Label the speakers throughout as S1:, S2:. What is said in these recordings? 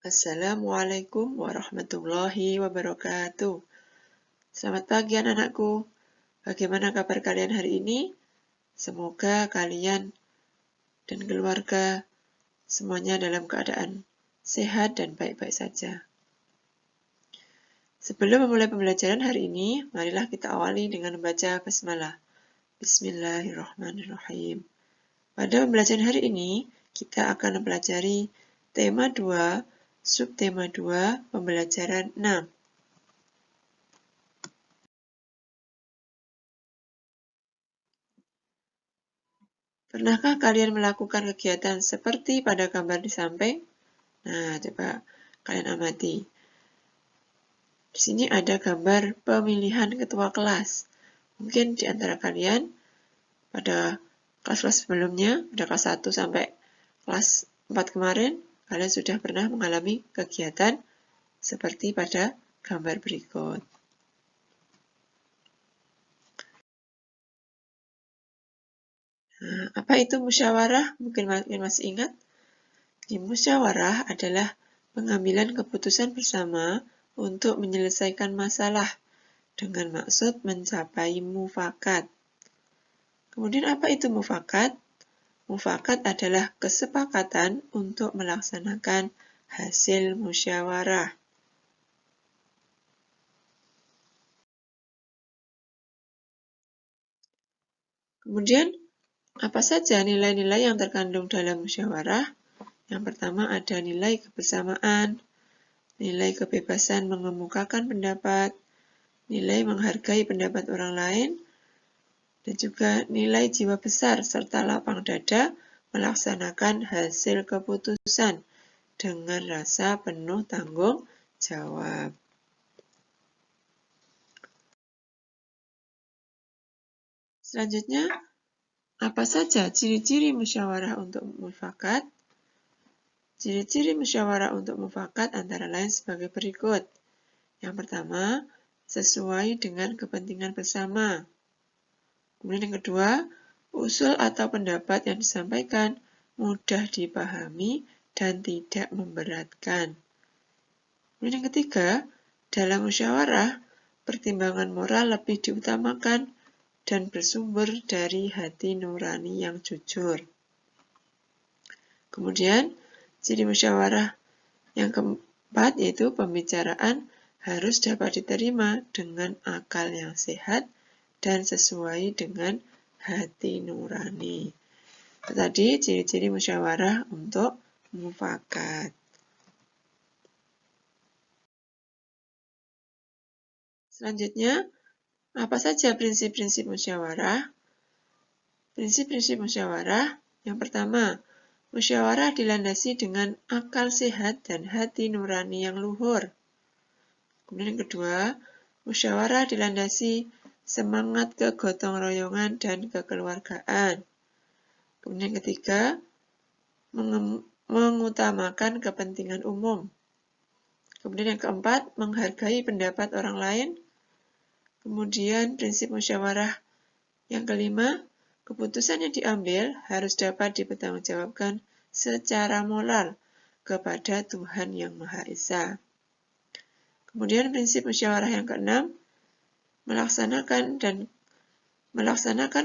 S1: Assalamualaikum warahmatullahi wabarakatuh. Selamat pagi anak-anakku. Bagaimana kabar kalian hari ini? Semoga kalian dan keluarga semuanya dalam keadaan sehat dan baik-baik saja. Sebelum memulai pembelajaran hari ini, marilah kita awali dengan membaca basmalah. Bismillahirrahmanirrahim. Pada pembelajaran hari ini, kita akan mempelajari tema 2, subtema 2, pembelajaran 6. Pernahkah kalian melakukan kegiatan seperti pada gambar di samping? Nah, coba kalian amati. Di sini ada gambar pemilihan ketua kelas. Mungkin di antara kalian pada kelas-kelas sebelumnya, pada kelas 1 sampai kelas 4 kemarin, kalian sudah pernah mengalami kegiatan seperti pada gambar berikut. Nah, apa itu musyawarah? Mungkin masih ingat? Di musyawarah adalah pengambilan keputusan bersama untuk menyelesaikan masalah dengan maksud mencapai mufakat. Kemudian apa itu mufakat? Mufakat adalah kesepakatan untuk melaksanakan hasil musyawarah. Kemudian, apa saja nilai-nilai yang terkandung dalam musyawarah? Yang pertama ada nilai kebersamaan, nilai kebebasan mengemukakan pendapat, nilai menghargai pendapat orang lain, dan juga nilai jiwa besar serta lapang dada melaksanakan hasil keputusan dengan rasa penuh tanggung jawab. Selanjutnya, apa saja ciri-ciri musyawarah untuk mufakat? Ciri-ciri musyawarah untuk mufakat antara lain sebagai berikut. Yang pertama, sesuai dengan kepentingan bersama. Kemudian yang kedua, usul atau pendapat yang disampaikan mudah dipahami dan tidak memberatkan. Kemudian yang ketiga, dalam musyawarah, pertimbangan moral lebih diutamakan dan bersumber dari hati nurani yang jujur. Kemudian, ciri musyawarah yang keempat yaitu pembicaraan harus dapat diterima dengan akal yang sehat dan sesuai dengan hati nurani. Tadi ciri-ciri musyawarah untuk mufakat. Selanjutnya, apa saja prinsip-prinsip musyawarah? Prinsip-prinsip musyawarah yang pertama, musyawarah dilandasi dengan akal sehat dan hati nurani yang luhur. Kemudian yang kedua, musyawarah dilandasi semangat kegotong royongan dan kekeluargaan. Kemudian yang ketiga, mengutamakan kepentingan umum. Kemudian yang keempat, menghargai pendapat orang lain. Kemudian prinsip musyawarah yang kelima, keputusan yang diambil harus dapat dipertanggungjawabkan secara moral kepada Tuhan Yang Maha Esa. Kemudian prinsip musyawarah yang keenam, melaksanakan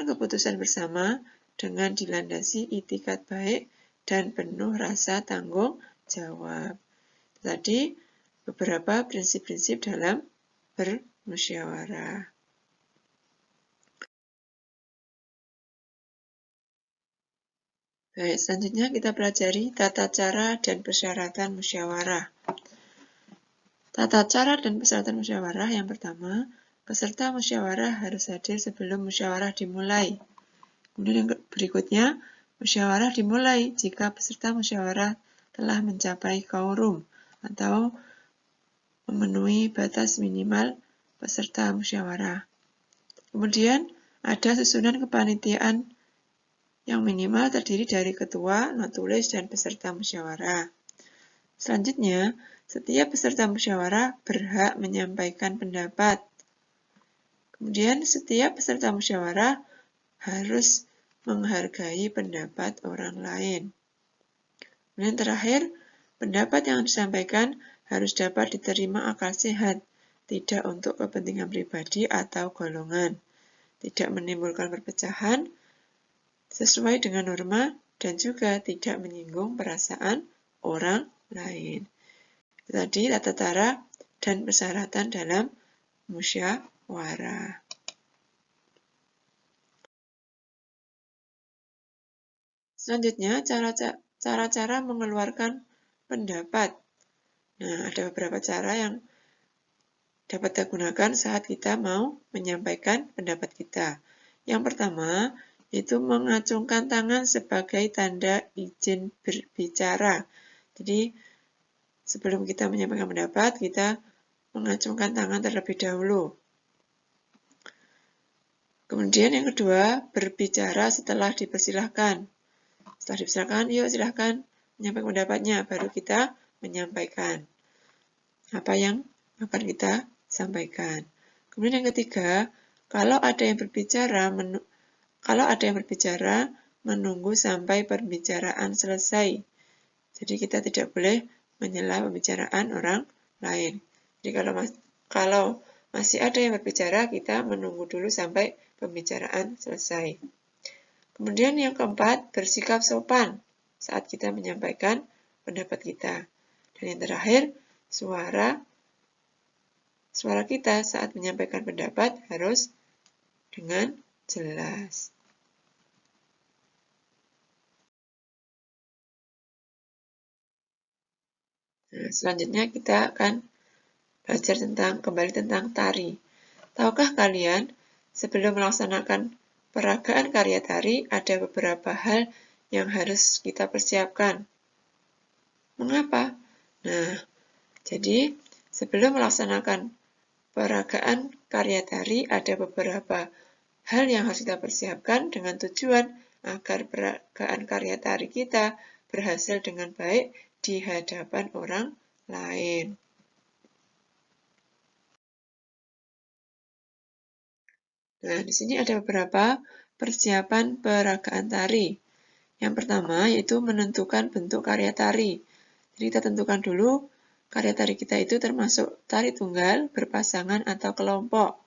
S1: keputusan bersama dengan dilandasi itikat baik dan penuh rasa tanggung jawab. Tadi beberapa prinsip-prinsip dalam bermusyawarah. Baik, selanjutnya kita pelajari tata cara dan persyaratan musyawarah. Tata cara dan persyaratan musyawarah yang pertama, peserta musyawarah harus hadir sebelum musyawarah dimulai. Kemudian yang berikutnya, musyawarah dimulai jika peserta musyawarah telah mencapai quorum atau memenuhi batas minimal peserta musyawarah. Kemudian ada susunan kepanitiaan yang minimal terdiri dari ketua, notulis, dan peserta musyawarah. Selanjutnya, setiap peserta musyawarah berhak menyampaikan pendapat. Kemudian, setiap peserta musyawarah harus menghargai pendapat orang lain. Kemudian terakhir, Pendapat yang disampaikan harus dapat diterima akal sehat, tidak untuk kepentingan pribadi atau golongan, tidak menimbulkan perpecahan sesuai dengan norma, dan juga tidak menyinggung perasaan orang lain. Tadi tata cara dan persyaratan dalam musyawarah. Selanjutnya, cara-cara mengeluarkan pendapat. Nah, ada beberapa cara yang dapat kita gunakan saat kita mau menyampaikan pendapat kita. Yang pertama, yaitu mengacungkan tangan sebagai tanda izin berbicara. Jadi, sebelum kita menyampaikan pendapat, kita mengacungkan tangan terlebih dahulu. Kemudian yang kedua, berbicara setelah dipersilahkan. Setelah dipersilahkan, yuk silahkan menyampaikan pendapatnya, baru kita menyampaikan apa yang akan kita sampaikan. Kemudian yang ketiga, kalau ada yang berbicara, menunggu sampai pembicaraan selesai. Jadi kita tidak boleh menyela pembicaraan orang lain. Jadi kalau masih ada yang berbicara, kita menunggu dulu sampai pembicaraan selesai. Kemudian yang keempat, bersikap sopan saat kita menyampaikan pendapat kita. Dan yang terakhir, suara kita saat menyampaikan pendapat harus dengan jelas. Nah, selanjutnya kita akan belajar kembali tentang tari. Tahukah kalian, sebelum melaksanakan peragaan karya tari, ada beberapa hal yang harus kita persiapkan. Mengapa? Nah, jadi sebelum melaksanakan peragaan karya tari, ada beberapa hal yang harus kita persiapkan dengan tujuan agar peragaan karya tari kita berhasil dengan baik di hadapan orang lain. Nah, di sini ada beberapa persiapan peragaan tari. Yang pertama yaitu menentukan bentuk karya tari. Jadi kita tentukan dulu karya tari kita itu termasuk tari tunggal, berpasangan, atau kelompok.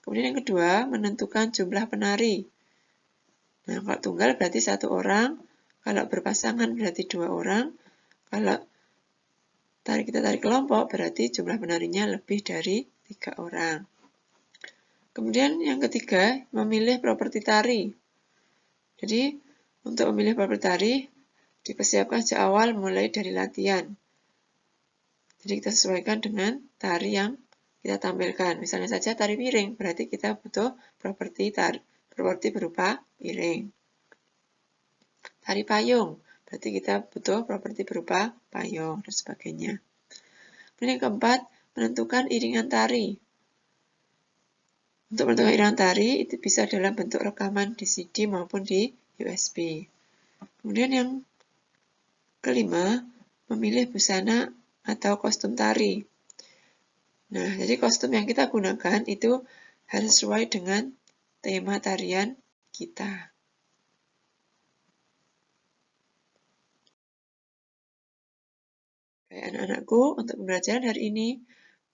S1: Kemudian yang kedua, menentukan jumlah penari. Nah, kalau tunggal berarti 1 orang, kalau berpasangan berarti 2 orang, kalau kita tarik kelompok berarti jumlah penarinya lebih dari 3 orang. Kemudian yang ketiga, memilih properti tari. Jadi, untuk memilih properti tari, dipersiapkan sejak awal mulai dari latihan. Jadi kita sesuaikan dengan tari yang kita tampilkan. Misalnya saja tari piring, berarti kita butuh properti berupa piring. Tari payung, berarti kita butuh properti berupa payung, dan sebagainya. Kemudian yang keempat, menentukan iringan tari. Untuk menentukan iringan tari, itu bisa dalam bentuk rekaman di CD maupun di USB. Kemudian yang kelima, memilih busana atau kostum tari. Nah, jadi kostum yang kita gunakan itu harus sesuai dengan tema tarian kita. Baik anak-anakku, untuk pembelajaran hari ini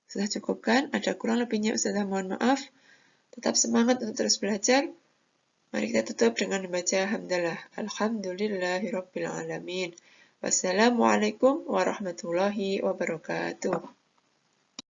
S1: sudah cukup kan? Ada kurang lebihnya Ustazah mohon maaf. Tetap semangat untuk terus belajar. Mari kita tutup dengan membaca hamdalah. Alhamdulillahirabbil alamin. Wassalamualaikum warahmatullahi wabarakatuh.